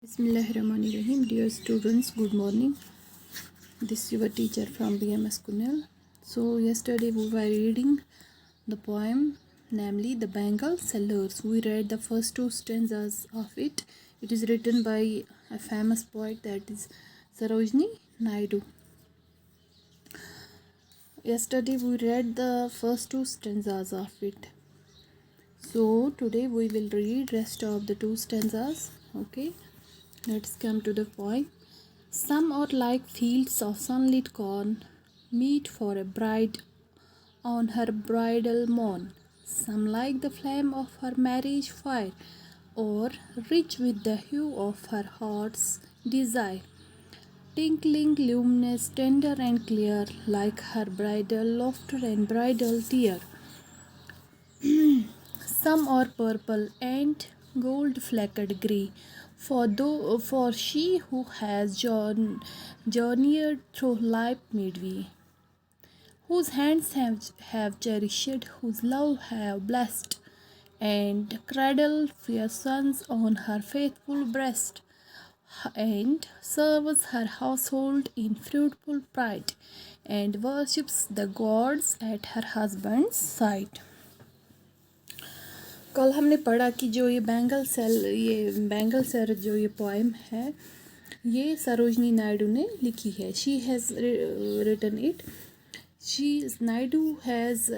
Bismillahirrahmanirrahim. Dear students, good morning. This is your teacher from BMS Kunal. So yesterday we were reading the poem, namely The Bengal Sellers. We read the first two stanzas of it. It is written by a famous poet, that is Sarojini Naidu. Yesterday we read the first two stanzas of it. So today we will read rest of the two stanzas. Okay. Let's come to the point. Some are like fields of sunlit corn, meet for a bride on her bridal morn. Some like the flame of her marriage fire, or rich with the hue of her heart's desire. Tinkling, luminous, tender and clear, like her bridal laughter and bridal tear. Some are purple and gold-flecked grey, for she who has journeyed through life midway, whose hands have cherished, whose love have blessed, and cradled fair sons on her faithful breast, and serves her household in fruitful pride, and worships the gods at her husband's side. कल हमने पढ़ा कि जो ये bangle cell जो ये poem है, ये सरोजनी नायडू ने लिखी है. She has written it. Naidu has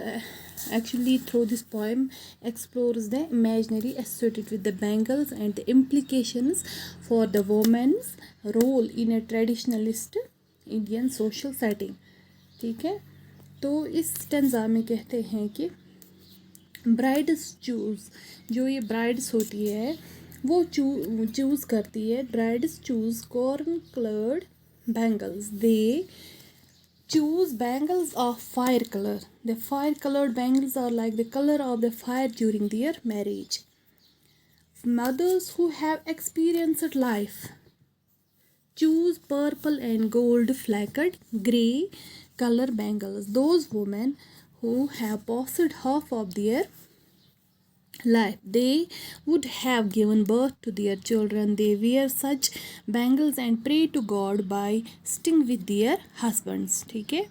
actually through this poem explores the imaginary associated with the bangles and the implications for the woman's role in a traditionalist Indian social setting. ठीक है, तो इस stanza में कहते हैं कि brides choose, जो ये ब्राइड्स होती है वो चूज़ करती है. Brides choose corn coloured bangles. They choose bangles of fire color. The fire colored bangles are like the color of the fire during their marriage. Mothers who have experienced life choose purple and gold flecked gray color bangles. Those women who have passed half of their life, they would have given birth to their children. They wear such bangles and pray to God by staying with their husbands. ठीक है.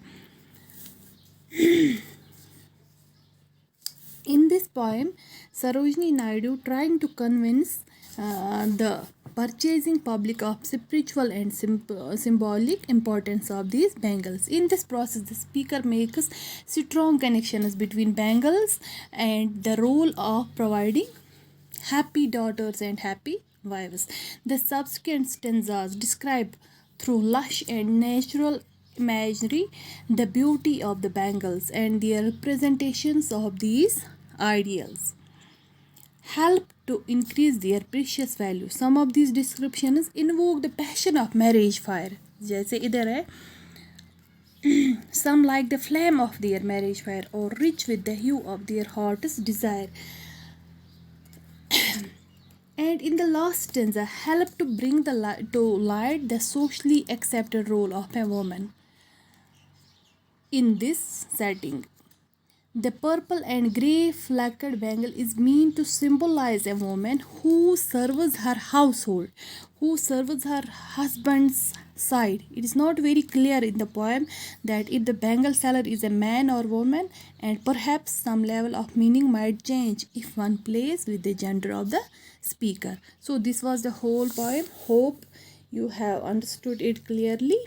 In this poem, Sarojini Naidu trying to convince the purchasing public of spiritual and symbolic importance of these bangles. In this process, the speaker makes strong connections between bangles and the role of providing happy daughters and happy wives. The subsequent stanzas describe through lush and natural imagery the beauty of the bangles, and their representations of these ideals help to increase their precious value. Some of these descriptions invoke the passion of marriage fire. जैसे इधर है, some like the flame of their marriage fire, or rich with the hue of their heart's desire. And in the last stanza, help to bring to light the socially accepted role of a woman in this setting. The purple and grey flecked bangle is meant to symbolize a woman who serves her household, who serves her husband's side. It is not very clear in the poem that if the bangle seller is a man or woman, and perhaps some level of meaning might change if one plays with the gender of the speaker. So this was the whole poem. Hope you have understood it clearly.